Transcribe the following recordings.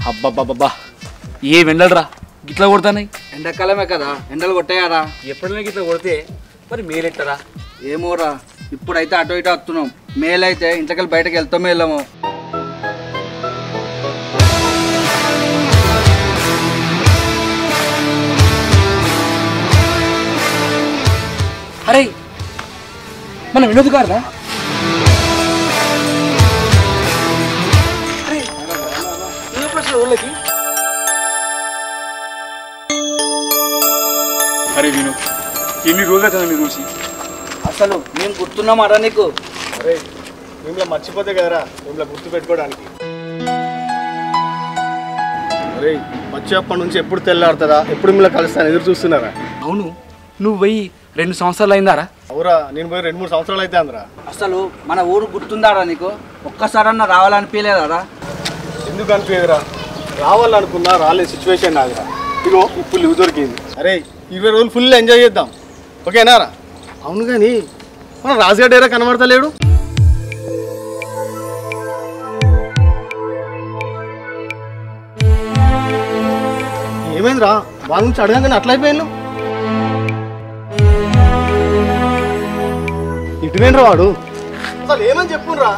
అబ్బబ్బబ్బా ఏం ఎండలరా గిట్లా కొడతాయి. ఎండాకాలమే కదా ఎండలు కొట్టాయారా. ఎప్పుడైనా గిట్లా కొడితే మరి మేలెట్టరా? ఏమోరా ఇప్పుడైతే అటు ఇటు వస్తున్నాం. మేలైతే ఇంట్లోకి బయటకు వెళ్తామో వెళ్ళాము. అరే మన వినోద్ గారా? అరే విను ఎన్ని రోజులు అవుతుంది మీరు చూసి? అసలు మేము గుర్తున్నామారా నీకు? అరే మిమ్మల్ని మర్చిపోతే కదరా మిమ్మల్ని గుర్తు పెట్టుకోవడానికి. అరే వచ్చేప్పటి నుంచి ఎప్పుడు తెల్లారుతుందా, ఎప్పుడు మిమ్మల్ని కలుస్తాను ఎదురు చూస్తున్నారా? అవును నువ్వు పోయి 2 సంవత్సరాలు అయిందారా? అవురా నేను పోయి 2-3 సంవత్సరాలు అయితే అందరా. అసలు మన ఊరు గుర్తుందారా నీకు? ఒక్కసారన్నా రావాలనిపించలేదారా? ఎందుకు అనిపించదురా, రావాలనుకున్నా రాలే సిచ్యువేషన్ నాదిరా. ఇగో ఇప్పుడు లివ్ దొరికింది. అరే 20 రోజులు ఫుల్ ఎంజాయ్ చేద్దాం ఓకేనా రా? అవును కానీ మన రాజుగారు ఏరా కనబడతలేడు. ఏమైందిరా వాళ్ళ నుంచి అడగగానే అట్లా అయిపోయాను. ఇటువేంద్రా వాడు అసలు ఏమని చెప్పురా?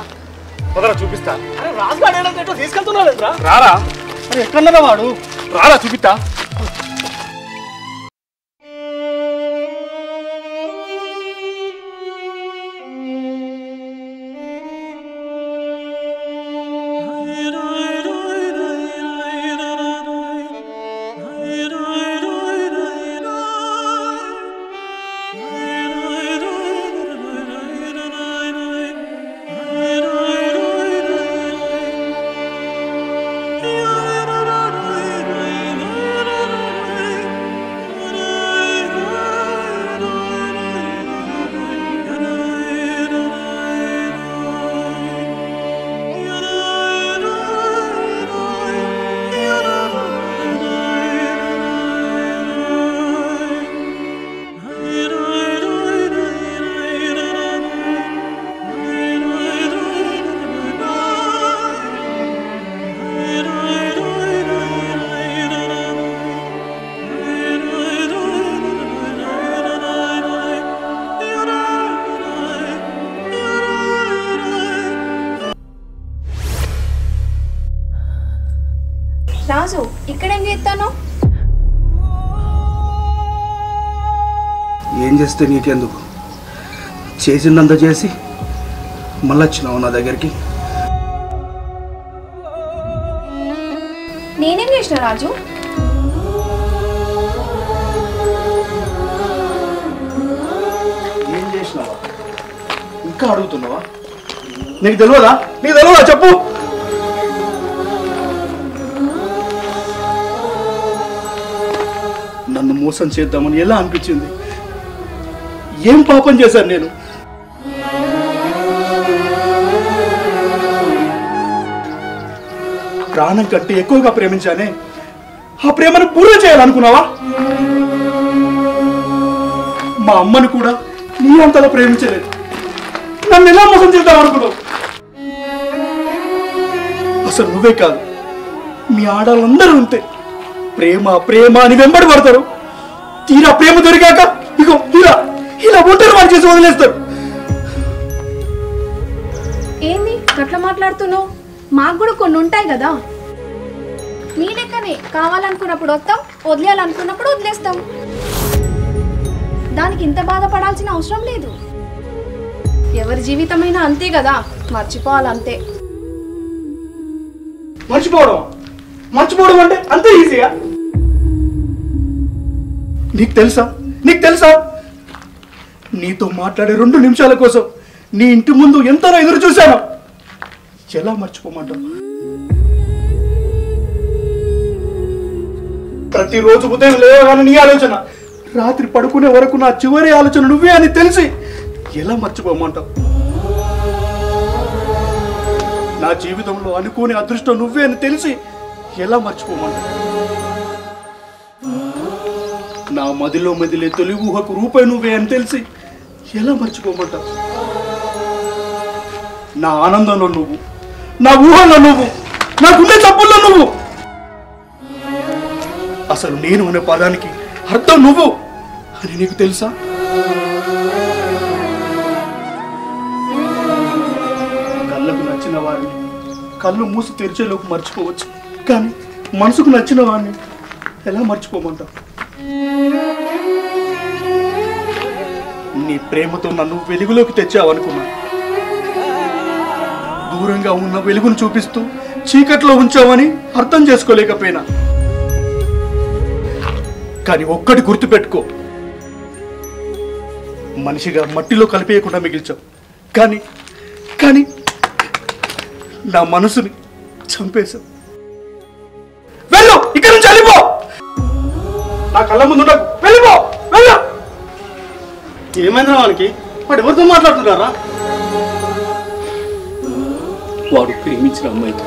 ఒకరా చూపిస్తా. అరే రాజుగాడు తీసుకెళ్తున్నా రారా? అరే ఎక్కడన్నారా వాడు? రారా చూపిస్తా. రాజు ఇక్కడేం చేస్తాను? ఏం చేస్తే నీకెందుకు? చేసిందంతా చేసి మళ్ళీ వచ్చినావు నా దగ్గరికి. నేనేం చేసిన రాజు? ఏం చేసినావా ఇంకా అడుగుతున్నావా? నీకు తెలియదా? నీకు తెలియదా చెప్పు. నన్ను మోసం చేద్దామని ఎలా అనిపించింది? ఏం పాపం చేశాను నేను? ప్రాణం కంటే ఎక్కువగా ప్రేమించానే, ఆ ప్రేమను పూర్తి చేయాలనుకున్నావా? మా అమ్మను కూడా నీ అంతలో ప్రేమించలేదు. నన్ను ఎలా మోసం చేద్దాం అనుకున్నావు? అసలు నువ్వే కాదు, మీ ఆడవాళ్ళందరూ అంతే. ప్రేమ ప్రేమ అని వెంబడి పడతారు. తీరా ప్రేమ దొరికాక ఇగో ఇలా ఇలా ఒంటరి వాడు చేసి వదిలేస్తారు. ఏంది అట్లా మాట్లాడుతున్నావు? మాకు కూడా కొన్ని ఉంటాయి కదా. మీ లెక్కనే కావాలనుకున్నప్పుడు వస్తాం, వదిలేయాలనుకున్నప్పుడు వదిలేస్తాం. దానికి ఇంత బాధపడాల్సిన అవసరం లేదు. ఎవరి జీవితమైనా అంతే కదా, మర్చిపోవాలంతే. మర్చిపోవడం అంటే అంతే ఈజీగా? నీకు తెలుసా నీతో మాట్లాడే 2 నిమిషాల కోసం నీ ఇంటి ముందు ఎంతలో ఎదురు చూశాను. ఎలా మర్చిపోమంటావు? ప్రతిరోజు ఉదయం లేవగానే నీ ఆలోచన, రాత్రి పడుకునే వరకు నా చివరి ఆలోచన నువ్వే అని తెలిసి ఎలా మర్చిపోమంటావు? నా జీవితంలో అనుకోని అదృష్టం నువ్వే అని తెలిసి ఎలా మర్చిపోమంటావు? నా మదిలో మదిలే తొలి ఊహకు రూపాయి నువ్వే అని తెలిసి ఎలా మర్చిపోమంటావు? నా ఆనందంలో నువ్వు, నా ఊహలో నువ్వు, నా గుండె చప్పుల్లో నువ్వు అసలు నేను అనే పదానికి అర్థం నువ్వు అని నీకు తెలుసా? కళ్ళకు నచ్చిన వాడిని కళ్ళు మూసి తెరిచేలోపు మర్చిపోవచ్చు, కానీ మనసుకు నచ్చిన వాడిని ఎలా మర్చిపోమంటావు? నీ ప్రేమతో నన్ను వెలుగులోకి తెచ్చావనుకున్నా. దూరంగా ఉన్న వెలుగును చూపిస్తూ చీకట్లో ఉంచావని అర్థం చేసుకోలేకపోయినా. కానీ ఒక్కటి గుర్తుపెట్టుకో, మనిషిగా మట్టిలో కలిపేయకుండా మిగిల్చావు, కానీ కానీ నా మనసుని చంపేశావు. వెళ్ళు, ఇక్కడి నుంచి వెళ్ళిపో. నా కళ్ళ ముందు ఉండకు, వెళ్ళిపో, వెళ్ళు. ఏమైందిరా వానికి? వాడు ఎవరితో మాట్లాడుతున్నారా? వాడు ప్రేమించిన అమ్మాయితో.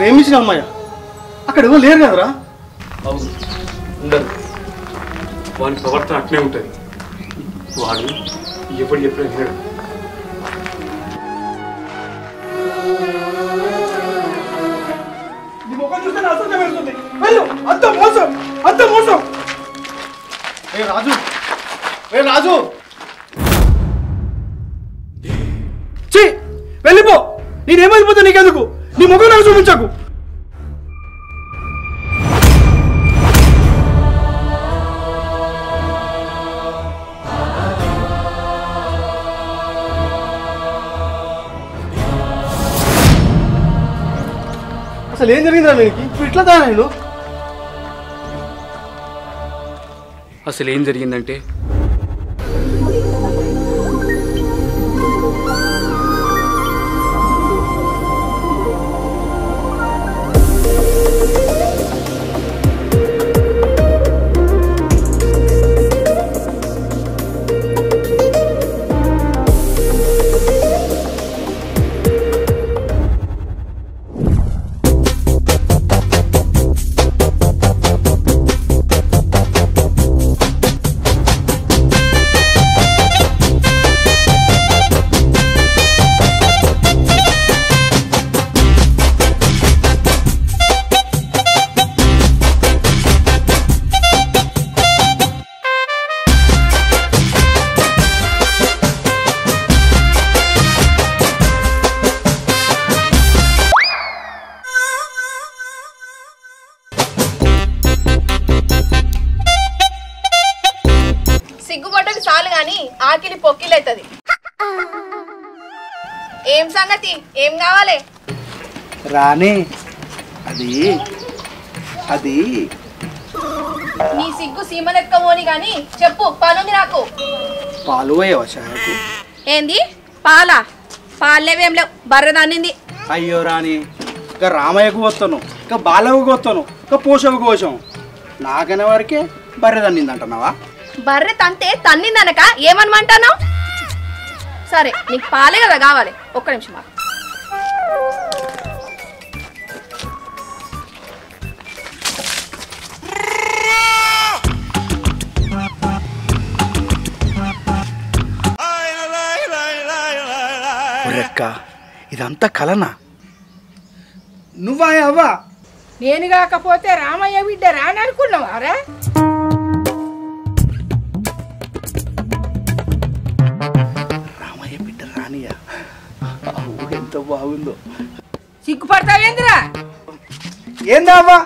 ప్రేమించిన అమ్మాయ? అక్కడ ఎవరు లేరు కదరా? అవును, ఉండదు. వాని ప్రవర్తన అట్లే ఉంటుంది. వాడు ఎప్పుడు ఎప్పుడు వినడు. నీ ముఖం చూస్తే నా అసహ్యం వేస్తుంది. వెళ్ళు, అంత మోసం, అంత మోసం. ఏ రాజు, ఏ రాజు, ఛీ, వెళ్ళిపో. నేనేమైపోతా నీకెందుకు? నీ ముఖం నాకు చూపించకు. అసలు ఏం జరిగిందిరా నీకు? ఇప్పుడు ఇట్లా దా నేను. అసలు ఏం జరిగిందంటే, సిగ్గుపడ్డది చాలు గాని ఆకిలి పొక్కిలైతది. ఏం సంగతి? ఏం కావాలి? రానే, అది అది నీ సిగ్గు సీమలెక్కమోని గాని చెప్పు, పనుంది నాకు. పాలు పోయావా చాయకు? ఏంది పాలా? పాలేవేం లేవు, బర్రె దాన్నింది. అయ్యో రాని, ఇక రామయ్యకు వస్తాను, ఇక బాలవుకు వస్తాను, ఇక పోషవుకు పోసాం. నాకనే వరకే బర్రె దన్నింది అంటున్నావా? బర్రె తంతే తన్నిందనక ఏమనమంటాను? సరే, నీకు పాలే కదా కావాలి. ఒక్క నిమిషం మాకు. ఒరెక్క, ఇదంతా కలనా? నువ్వా అవ్వా? నేను కాకపోతే రామయ్య బిడ్డ రాననుకున్నావారా? రామయ్య బిడ్డ రానియా? ఆ ఊరెంత బాగుందో. సిగ్గుపడతావేందిరా? ఏందా అవ్వా,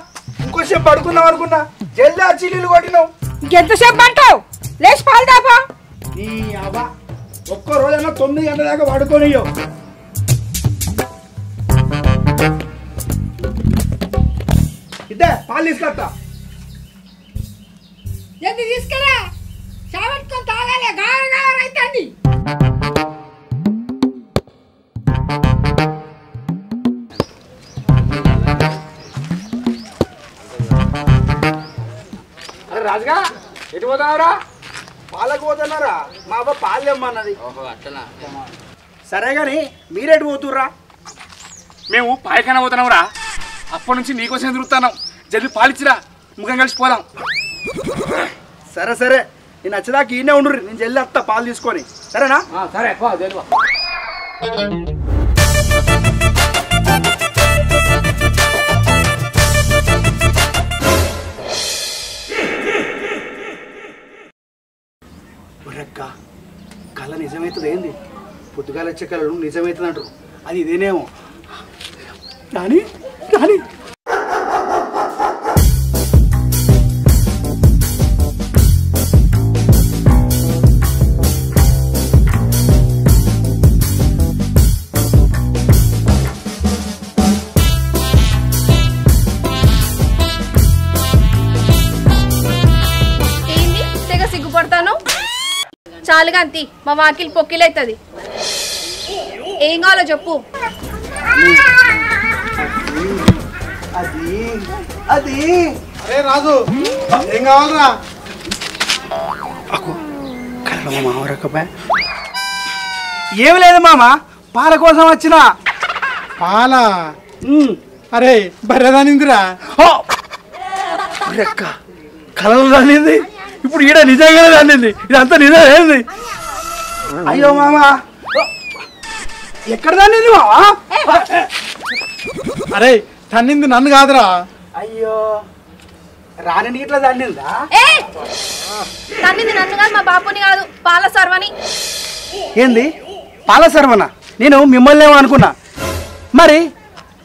ఇంకోసేపు పడుకుందాం అనుకున్నా, జల్ది ఆ చిల్లీలు కొట్టినావు. ఇంకెంతసేపు అంటావు? లేచి పాలు దాపా. నీ అవ్వ ఒక్క రోజైనా 9 గంటల దాకా పడుకోనియో. ఇద్దా పాలు తీసుకొస్తా. ఎంత తీసుకురా, చావెట్టుకొని తాగాలి. గారు గారు అవుతుంది. అరే రాజుగా, ఎటు పోతావురా? పాలకు పోతున్నారా? మా అవ్వ పాలు తెమ్మన్నది. సరే గాని మీరెటు పోతుర్రా? మేము పాయకాన పోతున్నావురా. అప్పటి నుంచి నీకోసం ఎదురుతున్నాం. జల్ది పాలిచ్చిరా, ముఖం కలిసిపోదాం. సరే సరే, నేను వచ్చేదాకా ఈయనే ఉండు. నేను జల్ది వస్తా పాలు తీసుకొని. సరేనా? సరే, జల్ది. అవుతుంది ఏంది పొద్దుగాల వచ్చే కళలు నిజమవుతుందంటారు అది ఇదేనేమో రాని రాని చాలుగా అంతి మా వాకిలి పొక్కిలైతుంది ఏం కావాలో చెప్పు అది అది అరే రాజు ఏం కావాలరా మామరకపోయా ఏమి లేదు మామ పాల కోసం వచ్చిన పాల అరే బర్రెదానిందిరా అక్క కలలు దానింది ఇప్పుడు ఈడ నిజంగానే దానింది ఇదంతా నిజం ఏంది అయ్యో మామ ఎక్కడ దానింది మామ అరే తన్నింది నన్ను కాదురా అయ్యో రాని నీటిలో దానిందా తన్నింది నన్ను కాదు మా బాపుని కాదు పాల సర్వని ఏంది పాల సర్వనా నేను మిమ్మల్ని ఏమో అనుకున్నా మరి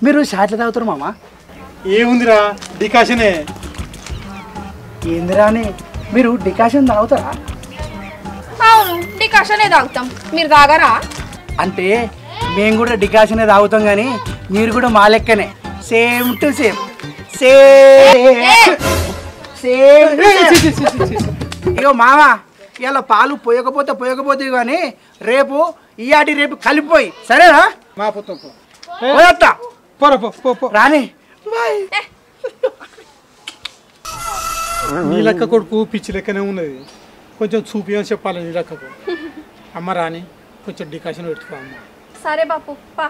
మీరు షాట్లు తాగుతారు మామ ఏముందిరా డికాషనే ఏందిరా అని మీరు డికాషన్ తాగుతారా అవును డికాషనే తాగుతాం మీరు తాగరా అంటే మేము కూడా డికాషనే తాగుతాం కానీ మీరు కూడా మా లెక్కనే సేమ్ టు సేమ్ సేమ్ ఇగో మామ ఇలా పాలు పోయకపోతే కానీ రేపు రేపు కలిపిపోయి సరేనా మా పొత్తు పోయొత్తా పో రాని బాయ్ నీ లెక్క కొడుకు పిచ్చి లెక్కనే ఉన్నది కొంచెం చూపియని చెప్పాలి నీ లెక్కకు అమ్మ రాని కొంచెం డికాషన్ పెట్టుకో అమ్మ సరే బాపు పా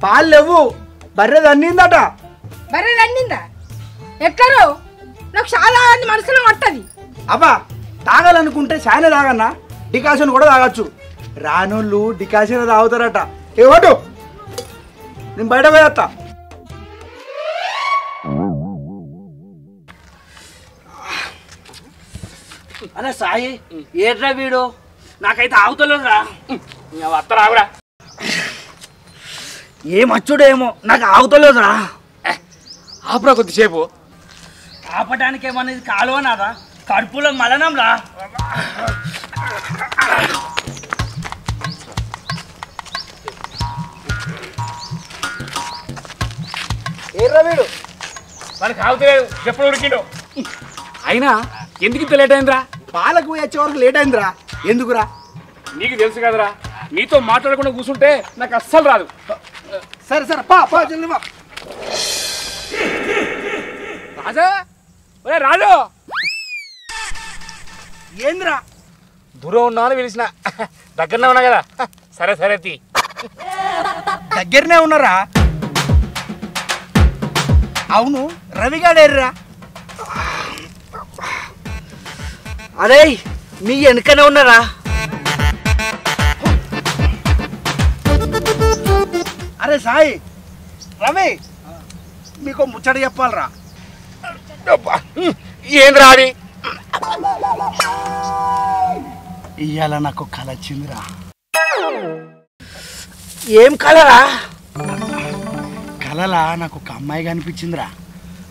పాలు లేవు బర్రె దన్నిందట బర్రె రండిందా ఎట్లరో నాకు చాలా మనసులో పట్టది అబ్బా తాగాలనుకుంటే చాయనే తాగన్నా డికాషన్ కూడా తాగొచ్చు రానోళ్ళు డికాషన్ తాగుతారట ఏవటు నేను బయట పోయేస్తా అరే సాయి ఏట్రా వీడు నాకైతే ఆగుతలేదురా అత్త రావురా ఏం వచ్చుడేమో నాకు ఆగుతలేదురా ఆపురా కొద్దిసేపు ఆపటానికి ఏమనేది కాలువ నాదా కడుపులో మలనంరా ఏర్రా వీడు మనకి ఆగుతలేదు ఎప్పుడు ఉడికిండు అయినా ఎందుకు ఇంత లేట్ అయిందిరా పాలకు పోయి వచ్చే వరకు లేట్ అయిందిరా ఎందుకురా నీకు తెలుసు కదరా నీతో మాట్లాడకుండా కూర్చుంటే నాకు అస్సలు రాదు సరే సరే పా జల్ది పా రాజా ఒరే రాజు ఏందిరా దూరం ఉన్నా అని పిలిచిన దగ్గరనే ఉన్నా కదా సరే సరే తీ దగ్గరనే ఉన్నారా అవును రవిగాడేర్రా అరే మీ వెనుకనే ఉన్నారా అరే సాయి రవి మీకు ముచ్చట చెప్పాలరా ఏంద్రా అది ఇవాళ నాకు కళ వచ్చిందిరా ఏం కలరా కళలా నాకు ఒక అమ్మాయి కనిపించిందిరా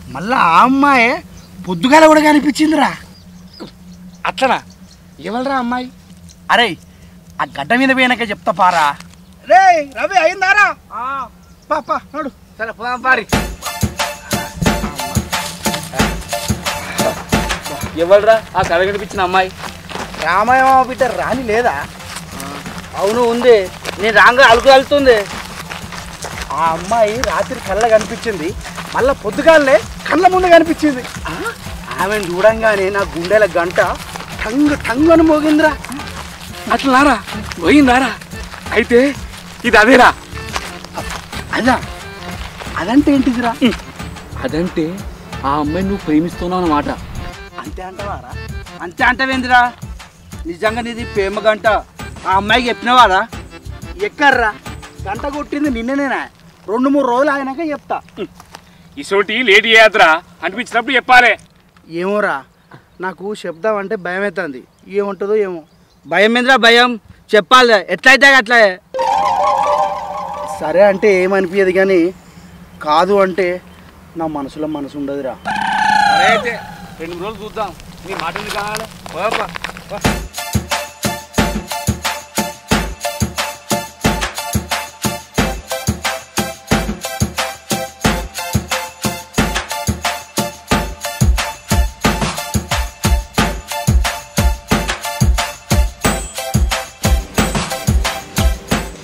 మళ్ళా ఆ అమ్మాయి పొద్దుగాల కూడా కనిపించిందిరా అట్లనా ఎవరురా అమ్మాయి అరే ఆ గడ్డ మీద పోయినాక చెప్తా పారా రే రవి అయిందారా పాపా నడు సరే పోదాం పారి ఎవరురా ఆ కళ కనిపించిన అమ్మాయి రామాయణ బిడ్డ రాని లేదా అవును ఉంది నేను రాంగా అలుకు వెళ్తుంది ఆ అమ్మాయి రాత్రి కళ్ళ కనిపించింది మళ్ళా పొద్దుగాలనే కళ్ళ ముందు కనిపించింది ఆమెను చూడంగానే నా గుండెల గంట టంగు అని మోగిందిరా అట్లనారా పోయిందారా అయితే ఇది అదేరా అదా అదంటే ఏంటిదిరా అదంటే ఆ అమ్మాయి నువ్వు ప్రేమిస్తున్నావు అన్నమాట అంతే అంటావారా అంతే అంటవేందిరా నిజంగా నీది ప్రేమ గంట ఆ అమ్మాయికి చెప్పినవారా? ఎక్కర్రా గంట కొట్టింది నిన్ననేనా 2-3 రోజులు అయినాక చెప్తా. ఇసోటి లేట్ చేయద్దురా అనిపించినప్పుడు చెప్పాలి. ఏమోరా నాకు చెప్దాం అంటే భయం అవుతుంది, ఏముంటుందో ఏమో. భయం ఏంద్రా భయం? చెప్పాలి, ఎట్లయితే అట్లా. సరే అంటే ఏమనిపించదు కానీ కాదు అంటే నా మనసులో మనసు ఉండదురా. సరే అయితే 2 రోజులు చూద్దాం. నీ మాట ఎందుకు కావాలి? పోపా.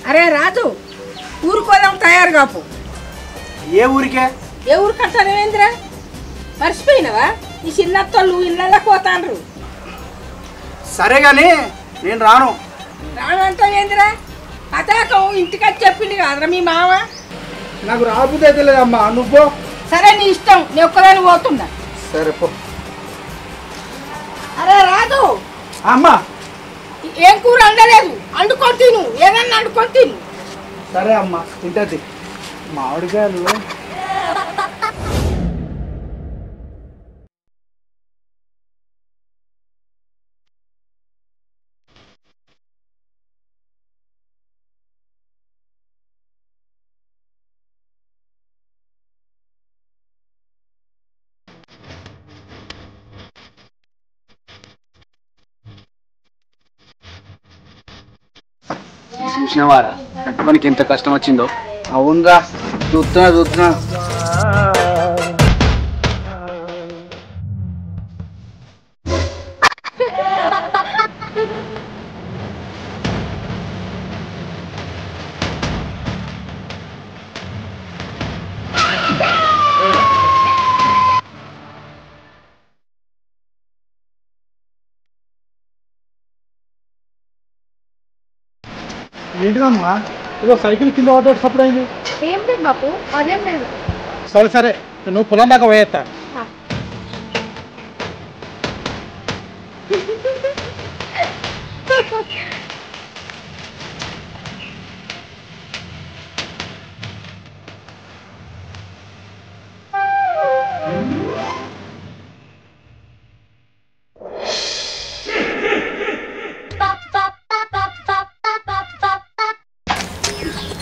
అరే రాజు ఊరుకోదాం తయారు కాపు. ఏ ఊరికే? ఏ ఊరు కట్టానేంద్రా? మర్చిపోయినావా? ఈ చిన్నత్తోళ్ళు ఇళ్ళ పోతాండ్రు. సరే కానీ నేను రాను. రానంటావేంద్రా? పతాకం ఇంటికి వచ్చి చెప్పింది కాదురా మీ మామ. నాకు రాబుద్ది అయితే లేదమ్మా, నువ్వు. సరే నీ ఇష్టం, నీ ఒక్కదాన్ని పోతుందా? సరే పో. అరే రాజు అమ్మా ఏం కూర వండలేదు, వండుకొని తిను, ఏదన్నా వండుకొని తిను. సరే అమ్మా తింటది. మామిడికాయలు చూసినవారా మనకి ఎంత కష్టం వచ్చిందో. అవునరా, చూస్తున్నా. ఏంటిదమ్మా ఏదో సైకిల్ కింద పడ్డట్టు సప్పుడు అయింది? ఏం లేదు బాపు, అదేం లేదు. సరే నువ్వు పొలం దాకా పోయేస్తా.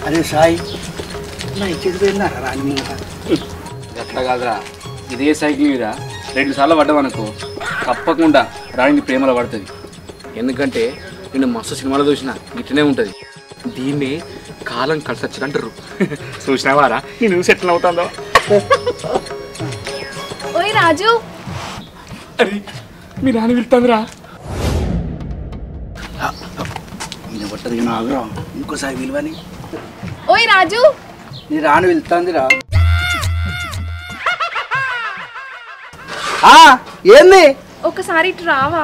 అరే సాయి నా ఇచ్చేది పోయిందారా రాని మీద? అట్లా కాదురా, ఇదే సైకిల్ మీద 2 సార్లు పడ్డామనుకో తప్పకుండా రాణి ప్రేమలో పడుతుంది. ఎందుకంటే నేను మస్తు సినిమాలో చూసిన ఇట్లనే ఉంటుంది. దీన్ని కాలం కలిసి వచ్చిన అంటారు. చూసినావారా నేను సెటిల్ అవుతాందో. ఓయ్ రాజు, అరే మీ నాన్న వెళ్తాందిరా. ఈయన పట్టదు ఆగ్రహం, ఇంకోసారి విలువని. ఓయ్ రాజు, నీ రాను వెళ్తాందిరా. ఏంది? ఒకసారి ఇటు రావా?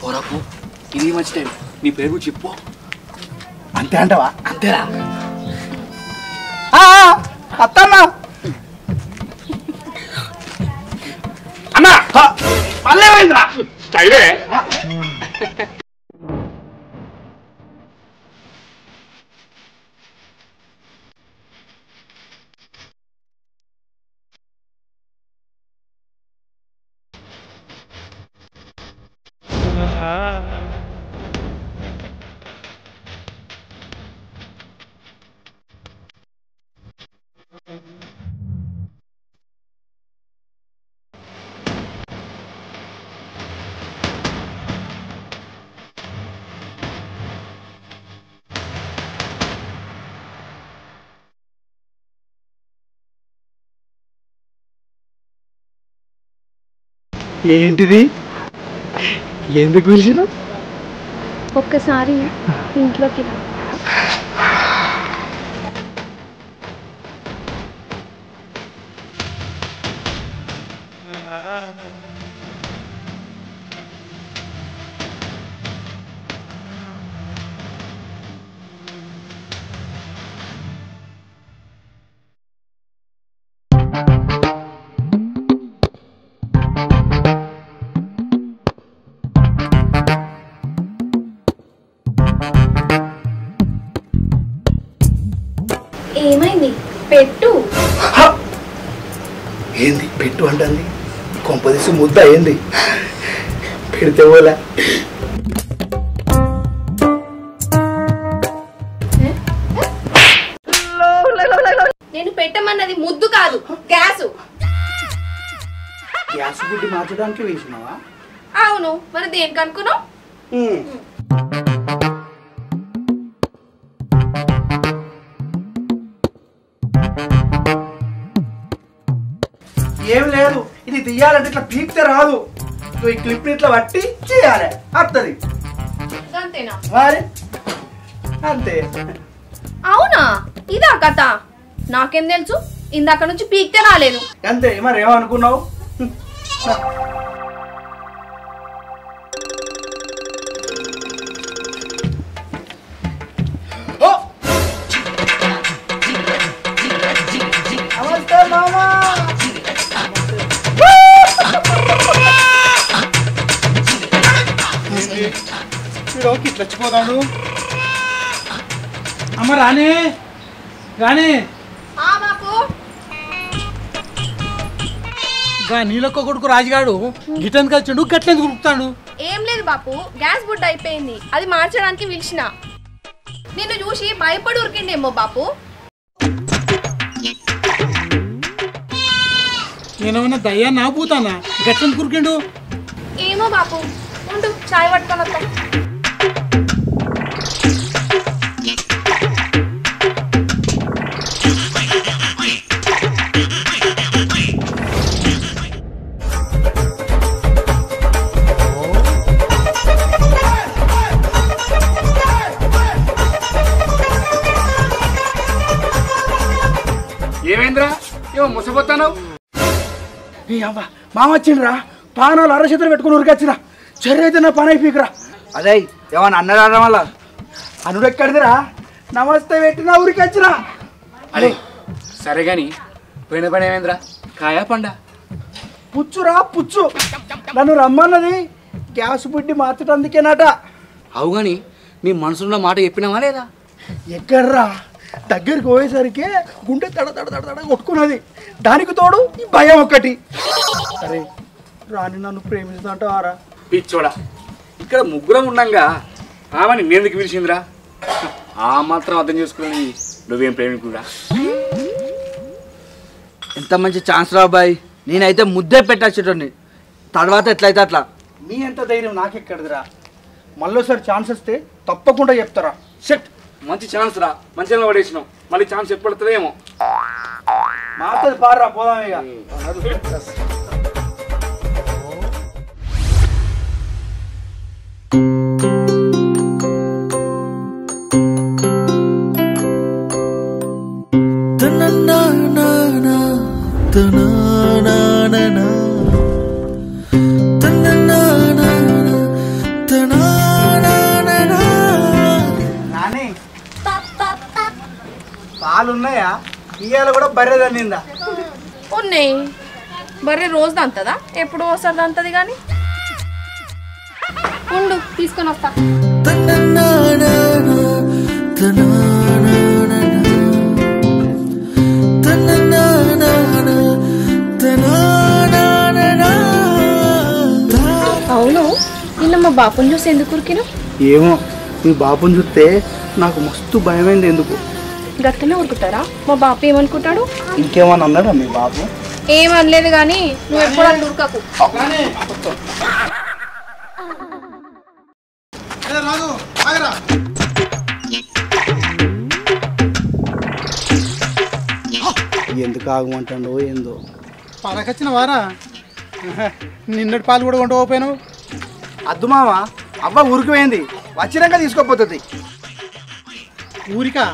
పోరాపు, ఇది మంచి టైం. నీ పేరు చెప్పు. అంతే అంటావా? అంతేరా. అత్తమ్మా అన్నా మళ్ళీ ఏమైందిరా? స్టైలే. ఏంటిది? ఎందుకు పిలిచిన? ఒక్కసారి ఇంట్లోకి రా. ఏమైంది పెట్టు ఏంది పెట్టు అంటుంది కొంపదీసి ముద్ద ఏంది పెడితే పోలే నేను పెట్టమన్నది ముద్దు కాదు గ్యాసు. గ్యాస్ బుడ్డి మార్చడానికి వేసినావా? అవును, మరి దేనికి అనుకున్నావు? ఏం లేదు, ఇది తీయాలంటే ఇట్లా పీక్తే రాదు. ఈ క్లిప్ ఇట్లా పట్టి చేయాలి అత్తది. అంతేనా? మరి అంతే. అవునా, ఇదా కథ? నాకేం తెలుసు, ఇందాక నుంచి పీక్తే రాలేదు. అంతే, మరి ఏమనుకున్నావు? నమస్తే మామా. ఇట్లా వచ్చిపోతాడు. అమ్మ రాణి రాణి నీళ్ళొక్క కొడుకు రాజుగాడు గిటెందుకు వచ్చిండు, గట్లెందుకు ఉరుకుతాడు? ఏం లేదు బాపు, గ్యాస్ బుడ్డ అయిపోయింది, అది మార్చడానికి పిలిచిన. నిన్ను చూసి భయపడి ఉరికిండేమో బాపు. నేనేమన్నా దయ్యా నా పూతానా, గట్లెందుకు ఉరికిండు? ఏమో బాపు, ఉండు చాయ్ పట్టుకొని వస్తా. ఏమైందిరా, ఏమో ముసపోతాను? మామ వచ్చిండ్రా, పానాలు అరచేతులు పెట్టుకుని ఉరికొచ్చినా. చెర్రి అయితే నా పని అయిపోయిరా. అదే ఏమన్నా అన్నడా వల్ల అనుడెక్కడిదిరా? నమస్తే పెట్టినా ఉరికొచ్చినా. అదే సరే గాని పోయిన పని ఏమైందిరా, కాయా పండా? పుచ్చురా పుచ్చు, నన్ను రమ్మన్నది గ్యాస్ బుడ్డి మార్చడానికేనట. అవు గాని నీ మనసులో మాట చెప్పినావా లేదా? ఎక్కడ్రా, దగ్గరికి పోయేసరికి గుండె తడ తడ తడ తడ కొట్టుకున్నది. దానికి తోడు ఈ భయం ఒకటి. అరే రాని నన్ను ప్రేమిస్తుంటావారా? పిచ్చోడా, ఇక్కడ ముగ్గురం ఉండంగా ఆమెని నేందుకు పిలిచిందిరా? ఆ మాత్రం అర్థం చేసుకుని నువ్వేం ప్రేమికుడా? ఎంత మంచి ఛాన్స్ రా బాయ్, నేనైతే ముద్దే పెట్టచ్చేటోని, తర్వాత ఎట్లయితే అట్లా. నీ ఎంత ధైర్యం నాకెక్కడిదిరా? మళ్ళీసారి ఛాన్స్ వస్తే తప్పకుండా చెప్తారా? షట్, మంచి ఛాన్స్ రా, మంచిగా పడేసినావు. మళ్ళీ ఛాన్స్ ఎప్పుడు పడుతుందేమో. మాతది పారా, పోదాం ఇక. పాలున్నాయా? ఇవాళ కూడా బర్రె దండిందా? ఉన్నాయి, బర్రె రోజు దంతదా? ఎప్పుడు ఒకసారి దంతది కానీ. ఉండు తీసుకొని వస్తా. అవును, నిన్న మా బాపుని చూసి ఎందుకు ఉరికినా? ఏమో, మీ బాపుని చూస్తే నాకు మస్తు భయమైంది. ఎందుకు గట్టనే ఉరుకుతారా? మా బాపు ఏమనుకుంటాడు? ఇంకేమన్నా అన్నాడా మీ బాపు? ఏమనలేదు కానీ నువ్వు ఎప్పుడు అట్లా ఉరకకు. ఎందుకు ఆగమంటాడో ఏందో. పాలకొచ్చిన వారా, నిన్నటి పాలు కూడా కొంటపోయాను. అద్దు మామ, అవ్వ ఊరికి పోయింది, వచ్చినాక తీసుకోపోతుంది. ఊరికా?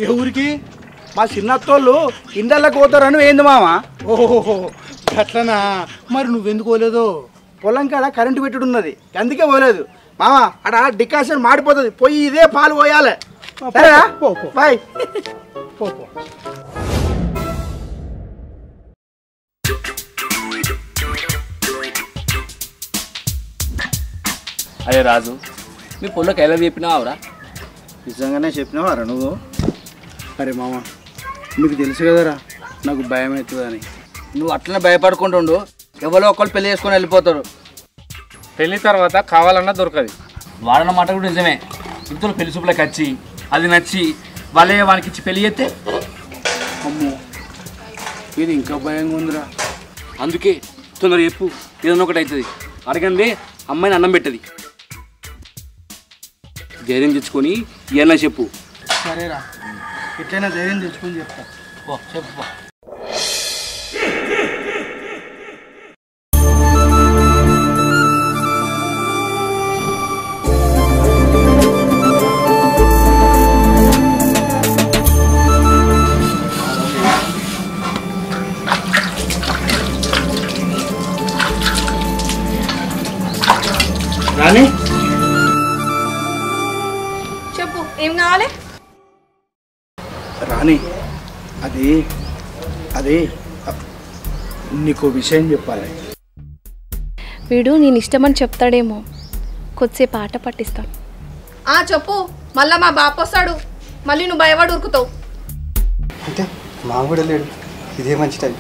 ఏ ఊరికి? మా చిన్నత్తోళ్ళు ఇండల్లోకి పోతారని పోయింది మామ. ఓహో అట్లనా? మరి నువ్వెందుకు పోలేదు? పొలం కాడ కరెంటు పెట్టుడు ఉన్నది, అందుకే పోలేదు మామ. అక్కడ డికాషన్ మాడిపోతుంది, పోయి ఇదే పాలు పోయాలి. సరేనా? పో పో బాయ్. పో పో. అరే రాజు, మీ పొలంకి ఎలా చెప్పినావురా? నిజంగానే చెప్పినావారా నువ్వు? అరే మామ, మీకు తెలుసు కదరా నాకు భయం అవుతుందని. నువ్వు అట్లనే భయపడుకుంటుండు, ఎవరో ఒకళ్ళు పెళ్లి చేసుకొని వెళ్ళిపోతారు. పెళ్లి తర్వాత కావాలన్నా దొరకదు. వాడన్న మాట కూడా నిజమే. ఇంట్లో పెళ్లి చూపులకు వచ్చి అది నచ్చి వాళ్ళే వానికి ఇచ్చి పెళ్లి చేస్తే అమ్మో, ఇది ఇంకా భయంగా ఉందిరా. అందుకే తొందర చెప్పు, ఏదన్నా ఒకటి అవుతుంది. అడగండి అమ్మాయిని అన్నం పెట్టది. ధైర్యం తెచ్చుకొని ఏమన్నా చెప్పు. సరేరా, ఎట్లయినా ధైర్యం తెచ్చుకొని చెప్తా. చెప్పు. రాణి, చెప్పు ఏం కావాలి? రాణి, అది నీకు విషయం చెప్పాలి. వీడు నేను ఇష్టమని చెప్తాడేమో, కొద్దిసేపు ఆట పట్టిస్తాను. చెప్పు, మళ్ళా మా బాపు వస్తాడు, మళ్ళీ నువ్వు భయపడి ఉరుకుతావు. అంటే మా కూడా లేడు, ఇదే మంచి టైం.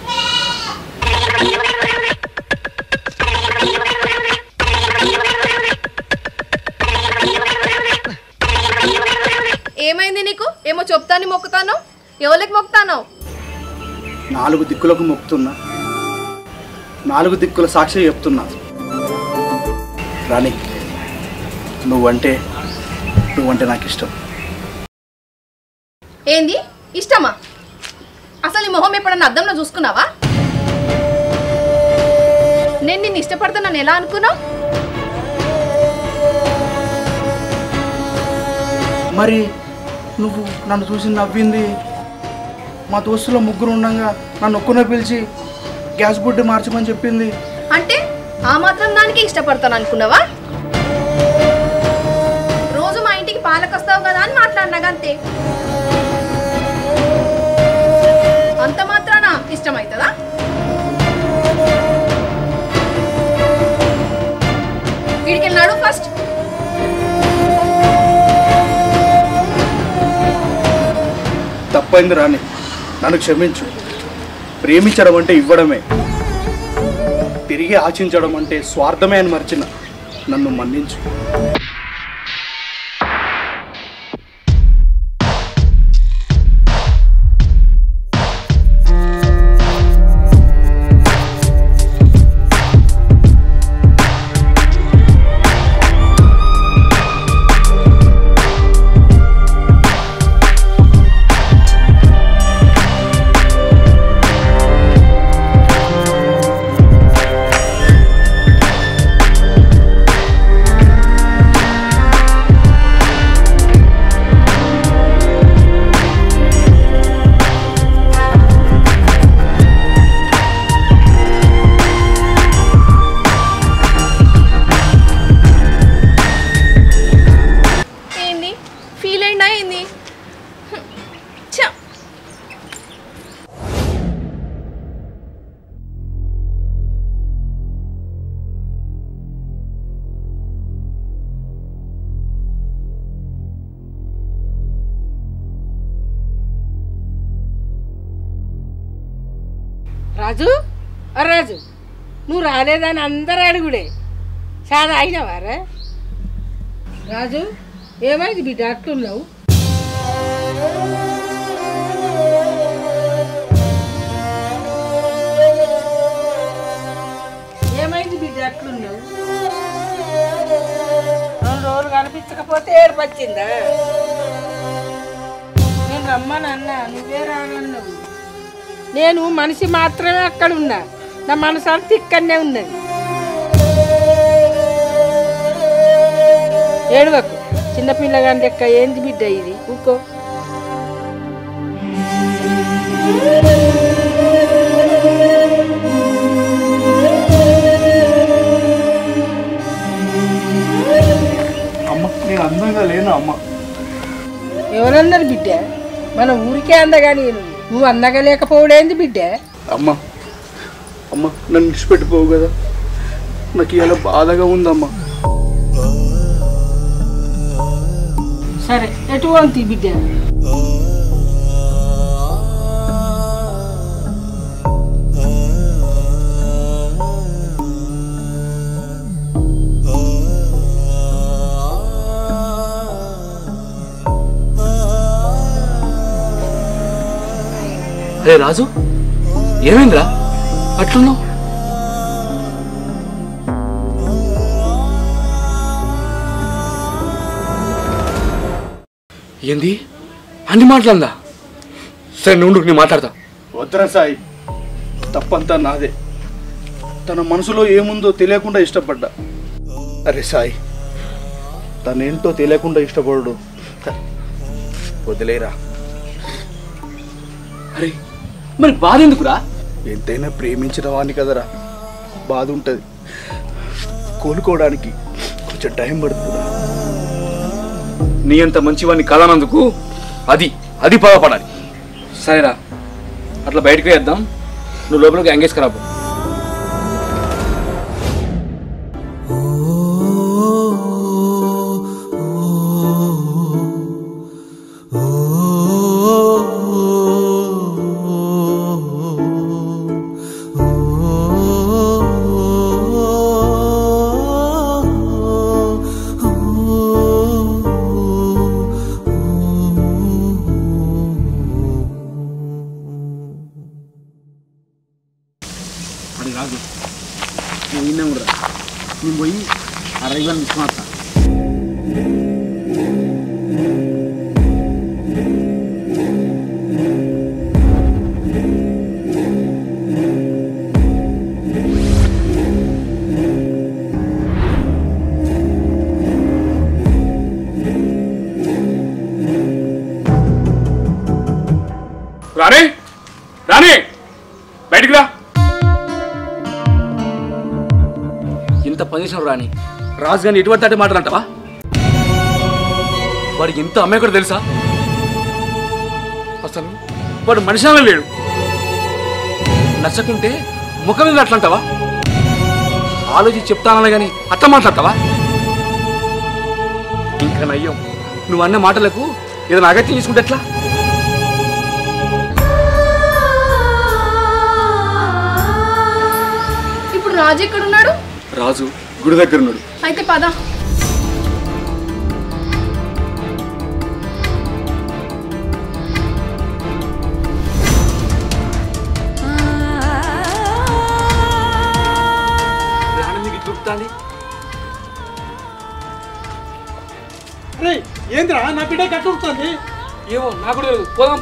ఏమైంది నీకు? ఏమో చెప్తాను మొక్కుతాను. ఎవరికి మొక్కుతాను? 4 దిక్కులకు మొక్కుతున్నా, 4 దిక్కుల సాక్షి చెప్తున్నా. రాణి, నువ్వంటే నాకు ఇష్టం. ఏంది ఇష్టమా? అసలు ఈ మొహం ఎప్పుడన్నా అద్దంలో చూసుకున్నావా? నేను నిన్ను ఇష్టపడుతున్నాను ఎలా అనుకున్నావు? మరి నువ్వు నన్ను చూసి నవ్వింది, మా దోస్తులో 3 ఉండగా నన్ను ఒక్కనే పిలిచి గ్యాస్ బుడ్డి మార్చమని చెప్పింది. అంటే ఆ మాత్రం దానికి ఇష్టపడతాను అనుకున్నావా? రోజు మా ఇంటికి పాలకొస్తావు కదా అని మాట్లాడినాగా అంతే. అంత మాత్రాన ఇష్టమవుతుందా? వీడికి వెళ్ళినాడు ఫస్ట్. తప్పైంది రాణి, నన్ను క్షమించు. ప్రేమించడం అంటే ఇవ్వడమే, తిరిగి ఆశించడం అంటే స్వార్థమే అని మర్చిన నన్ను మన్నించు. రాజు, రాజు, నువ్వు రాలేదని అందరు అడుగుడే. చాలా అయినవారా? రాజు, ఏమైంది బిడ్డ అట్లున్నావు? ఏమైంది బిడ్డ అట్లున్నావు? 2 రోజులు కనిపించకపోతే ఏర్పచ్చిందా? నేను రమ్మని అన్నా, నువ్వే రానన్నావు. నేను మనిషి మాత్రమే అక్కడ ఉన్నా, నా మనసు అంతా ఇక్కడనే ఉన్నది. ఏడవకు, చిన్నపిల్లగాని లెక్క. ఏంది బిడ్డ ఇది? ఊకో. అమ్మ, నేను అందంగా లేను అమ్మ. ఎవరన్నారు బిడ్డ? మన ఊరికే అందగా నేను, నువ్వు అందగా లేకపోవడేంది బిడ్డ? అమ్మ, అమ్మ, నన్ను విడిచిపెట్టిపోవు కదా, నాకు ఇలా బాధగా ఉందమ్మా. సరే ఎటువంటి బిడ్డ అరే రాజు ఏమైందిరా అట్లున్నావు? ఏంది అన్ని మాట్లాడిందా? సరే నుండు నేను మాట్లాడతా. వద్దరా సాయి, తప్పంతా నాదే. తన మనసులో ఏముందో తెలియకుండా ఇష్టపడ్డా. అరే సాయి, తనేంటో తెలియకుండా ఇష్టపడు. వదిలేరా. అరే మరి బాధ ఎందుకురా? ఎంతైనా ప్రేమించిన వాడిని కదరా, బాధ ఉంటుంది. కోలుకోవడానికి కొంచెం టైం పడుతుందా. నీ అంత మంచివాడిని కలనందుకు అది బాధపడాలి. సరేరా, అట్లా బయటకు వేద్దాం. నువ్వు లోపలికి ఎంగేసుకురాబో. రాజు నువ్వు విన్నా కూడా నేను పోయి ఆ రైవన్ తీసుకున్నా. రాణి రాణి బయటికి రా. ఇంత పని చేసిన రాణి రాజు గారిని ఎటువంటి అంటే మాట్లాడంటావా? వాడికి ఇంత అమ్మాయి కూడా తెలుసా? అసలు వాడు మనిషిలో లేడు. నచ్చకుంటే ముఖం మీద అట్లంటావా? ఆలోచించి చెప్తానన్నా కానీ అట్లా మాట్లాడతావా? ఇంకా నయ్యం, నువ్వు అన్న మాటలకు ఏదైనా అగత్యం తీసుకుంటే ఎట్లా? ఇప్పుడు రాజు ఎక్కడున్నాడు? రాజు గుడి దగ్గర ఉన్నాడు. అయితే పద. ఏంద్రా నా బిడ్డ కట్టుకుంటుంది? ఏమో నాకు తెలియదు. పోదాం.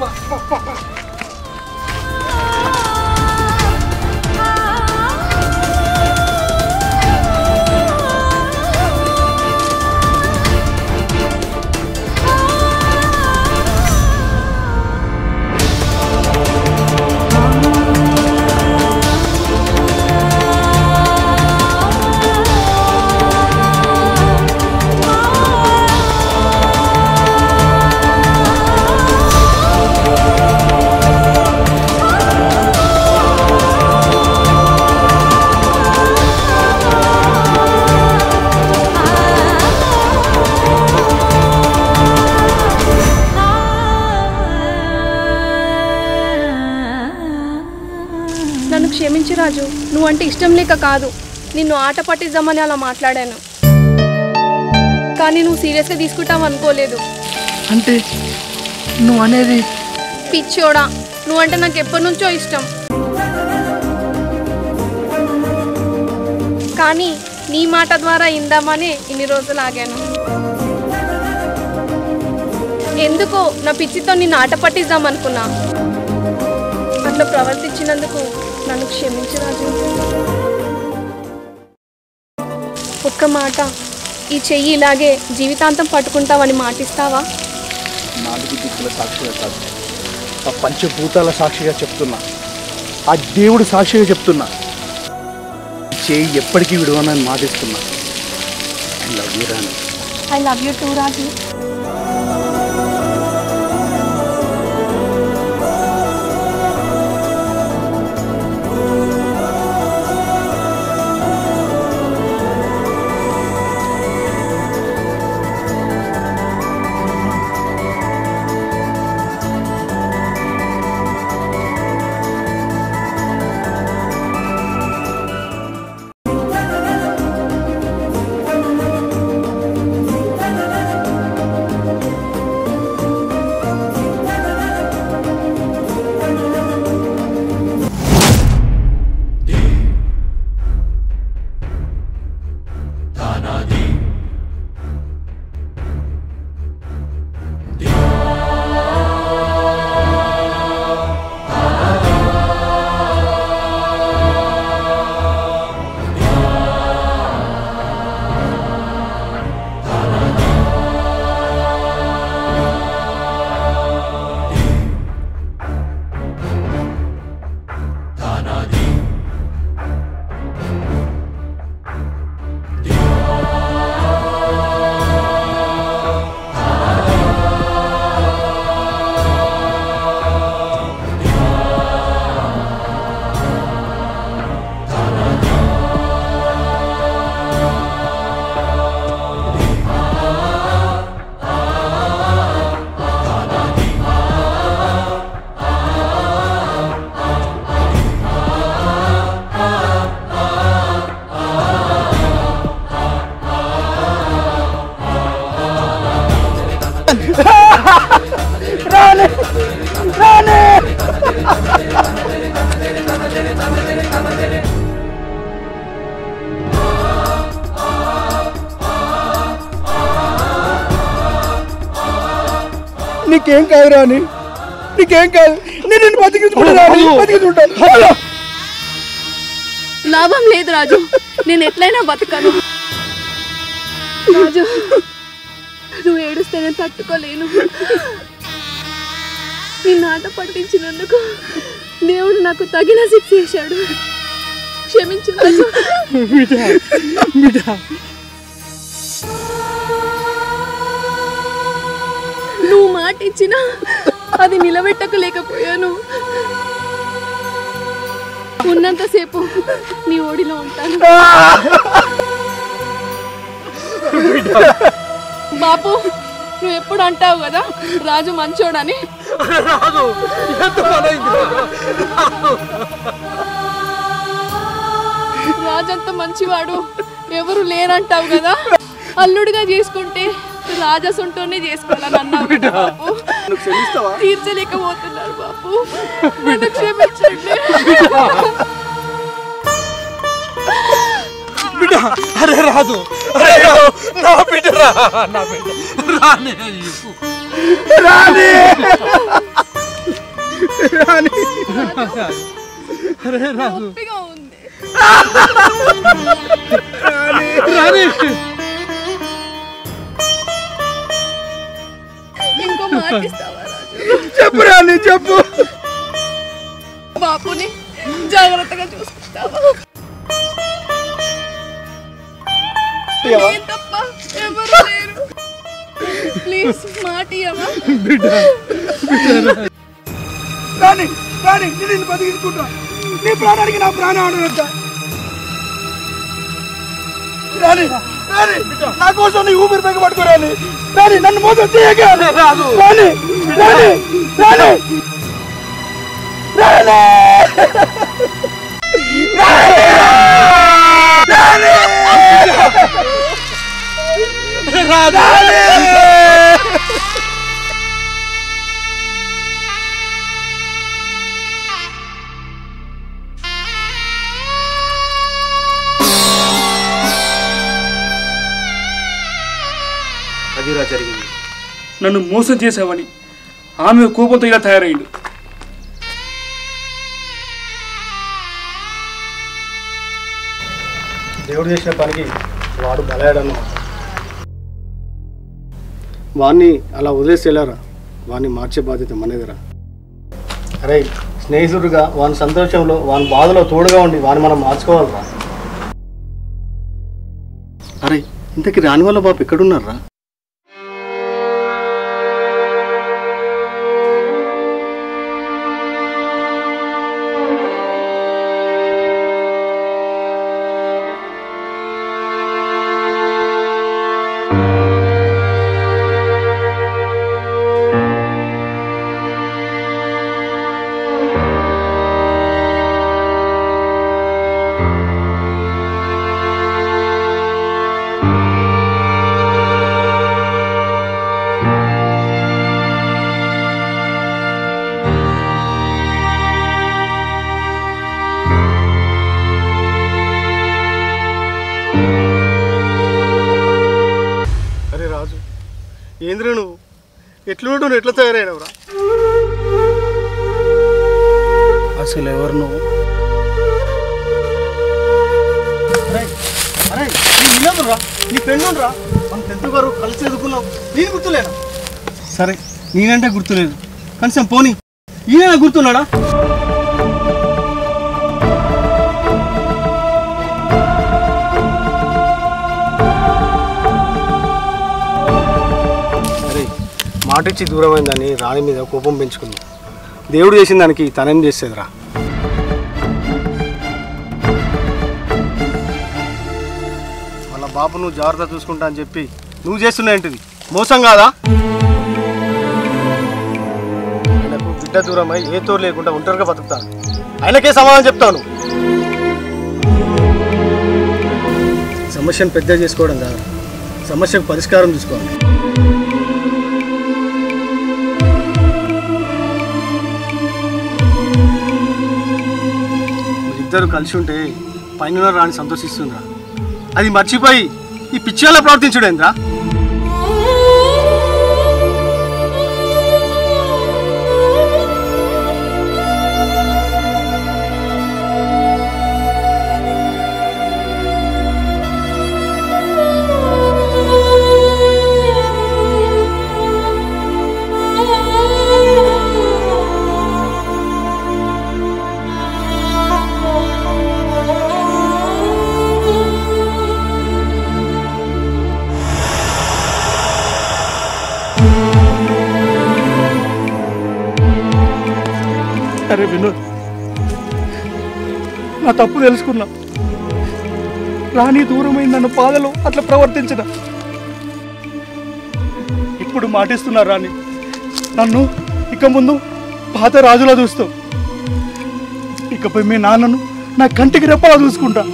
నన్ను క్షమించు రాజు, నువ్వంటే ఇష్టం లేక కాదు, నిన్ను ఆట పట్టిద్దామని అలా మాట్లాడాను. కానీ నువ్వు సీరియస్గా తీసుకుంటావు అనుకోలేదు. అంటే నువ్వు అనేది? పిచ్చోడా, నువ్వంటే నాకు ఎప్పటి నుంచో ఇష్టం. కానీ నీ మాట ద్వారా ఇందామనే ఇన్ని రోజులు ఆగాను. ఎందుకో నా పిచ్చితో నిన్ను ఆట పట్టిద్దామనుకున్నా. అట్లా ప్రవర్తించినందుకు నన్ను క్షమించు రాజు. ఒక్క మాట, ఈ చెయ్యి ఇలాగే జీవితాంతం పట్టుకుంటావని మాటిస్తావా? నాలుగు దిక్కుల సాక్షిగా కాదు, ఆ పంచభూతాల సాక్షిగా చెప్తున్నా, ఆ దేవుడు సాక్షిగా చెప్తున్నా, చేయి ఎప్పటికీ విడవనని మాటిస్తున్నా. I love you Rani. I love you too Raju. నీకేం కాదు రాని, నీకేం కాదు. నేను నిన్ను బతికించుకుంటా. లాభం లేదు రాజు, నేను ఎట్లయినా బతకను. రాజు నువ్వు ఏడుస్తే నేను తట్టుకోలేను. నీ నాట పట్టించినందుకు దేవుడు నాకు తగిన శిక్ష చేశాడు. క్షమించు రాజు. నువ్వు మాట ఇచ్చినా అది నిలబెట్టకలేకపోయాను. ఉన్నంతసేపు నీ ఓడిలో ఉంటాను. బాపు నువ్వు ఎప్పుడు అంటావు కదా రాజు మంచోడని. రాజంత మంచివాడు ఎవరు లేరంటావు కదా. అల్లుడిగా చేసుకుంటే రాజసొంటోనే చేసుకోవాలని అన్నావు కదా బాపు. తీర్చలేకపోతున్నారు బాపు, నన్ను క్షమించండి. అరే రాజు, నా బిడ్డ రాని నొప్పిగా ఉంది. ఇంకో మాట ఇస్తావా రాజు? చెప్పు రాని, చెప్పు. బాపుని జాగ్రత్తగా చూసుకుంటావా? తప్ప ఎవరు లేరు. ప్లీజ్ మాట ఇయ్యవా? రాని రాని, నేను బతికించుకుంటా. నీ ప్రాణానికి నా ప్రాణం ఆడనంట. రాని రాని, నా కోసం నీ ఊపిరి పెంక పట్టుకోరాని. రాని నన్ను మోసం చేయక. రాని రాని రాని రాని అదిరా జరిగింది. నన్ను మోసం చేసావని ఆమె కోపంతో ఇలా తయారయ్యిండు. దేవుడు చేసిన పనికి వాడు బలయాడన్నమాట. వాడిని అలా వదిలేసేలారా, వాడిని మార్చే బాధ్యత మనదిరా. అరే స్నేహితుడుగా వాని సంతోషంలో వాని బాధలో తోడుగా ఉండి వాని మనం మార్చుకోవాలిరా. అరే ఇంతకీ రాని వాళ్ళ బాబు ఎక్కడున్నారా? ఏంద్ర నువ్వు ఎట్లుంటూ ఎట్లా తయారైనవురా? అసలు ఎవరు నువ్వు? అరే నీళ్ళరా, నీ ఫ్రెండ్ రా, మన 10th గారు కలిసి ఎదుర్కొన్నావు. నేను గుర్తులేనా? సరే నేనంటే గుర్తులేదు, కనీసం పోనీ ఈయన గుర్తున్నాడా? మాటిచ్చి దూరమైందని రాణి మీద కోపం పెంచుకుంది. దేవుడు చేసిన దానికి తనేం చేసేదిరా? వాళ్ళ బాబు నువ్వు జాగ్రత్త చూసుకుంటా అని చెప్పి నువ్వు చేస్తున్నా ఏంటిది? మోసం కాదా? ఆయనకు బిడ్డ దూరమై ఏ తోడు లేకుండా ఒంటరిగా బతుకుతాను. ఆయనకే సమాధానం చెప్తాను. సమస్యను పెద్ద చేసుకోవడం కాదు, సమస్యకు పరిష్కారం చూసుకోవాలి. ఇద్దరు కలిసి ఉంటే పైన రాని సంతోషిస్తుందిరా. అది మర్చిపోయి ఈ పిచ్చిలా ప్రవర్తించుడేంద్రా? అరే వినోద్, నా తప్పు తెలుసుకున్నా. రాణి దూరమైన నన్ను పాదలో అట్లా ప్రవర్తించిన. ఇప్పుడు మాటిస్తున్నా రాణి, నన్ను ఇక ముందు పాత రాజులా చూస్తావు. ఇకపై మీ నాన్నను నా కంటికి రెప్పలా చూసుకుంటా.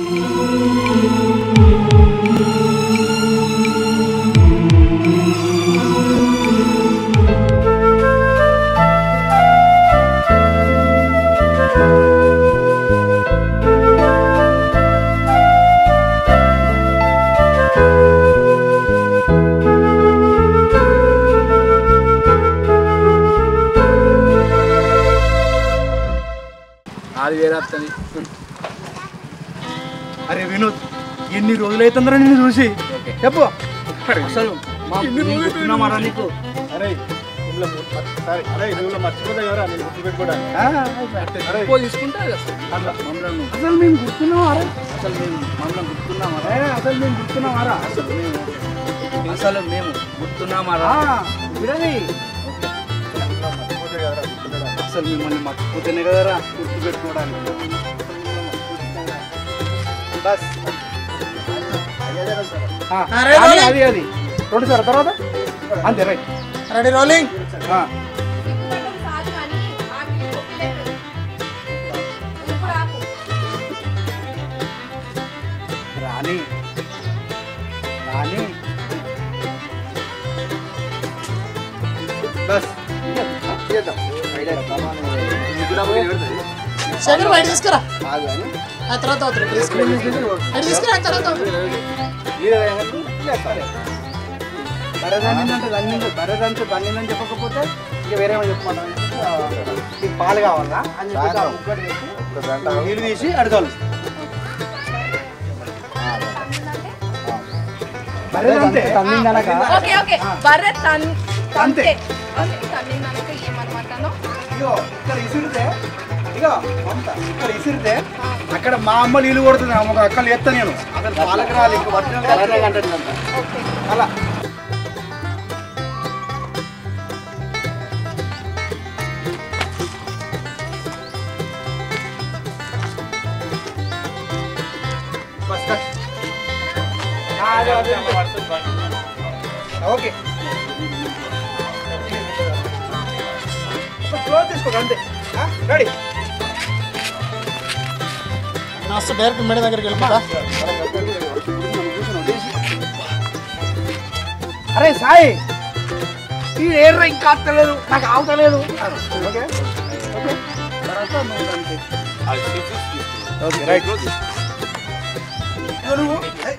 అది వేరే వస్తుంది. అరే వినోద్, ఎన్ని రోజులైతుందరా నిన్ను చూసి? చెప్పు అసలు గుర్తున్నామారా నీకు? అరే సరే, అరే నువ్వు మర్చిపోతా ఎవరా నేను గుర్తుపెట్టుకోవడానికి. ఎక్కువ తీసుకుంటే అది వస్తుంది. అసలు మేము గుర్తున్నామారా? అసలు మేము మమ్మల్ని గుర్తున్నామారా? అసలు మేము గుర్తున్నామారా? అసలు మేము గుర్తున్నామారా? విడది అసలు మిమ్మల్ని మర్చిపోతేనే కదరా గుర్తుపెట్టుకోవడానికి. బస్ అది అది 2 సార్ తర్వాత అంతే right. Ready rolling. Rani Rani బస్ చేద్దాం. శేఖర్ బయట తీసుకురా, ఆ తర్వాత తీసుకురా, తర్వాత బర్రెదంటే బండిందని చెప్పకపోతే ఇక వేరేమో చెప్పమంటారు. నీకు పాలు కావాలా అని చెప్పి నీళ్ళు తీసి అడగాలి. బర్రెదంటే ఓకే ఓకే బర్రె అంతే. ఏమన్నమాటనో ఇగో ఇక్కడ ఇసిరితే, ఇగో ఇక్కడ ఇసిరితే అక్కడ మా అమ్మ నీళ్ళు కొడుతుంది. ఒక అక్కలు ఎత్తా నేను అసలు పాలకు రాలి ఇంక వచ్చిన అలా. ఓకే తీసుకోండి అంతే. రెడీ. నాస్త డైరెక్ట్ మేడ దగ్గరికి వెళ్ళిపోతా. అరే సాయి, ఈ ఏర్ర ఇంకా ఆగుతలేదు, నాకు ఆగుతలేదు. ఓకే ఓకే తర్వాత నువ్వు అంతే. Okay right. నువ్వు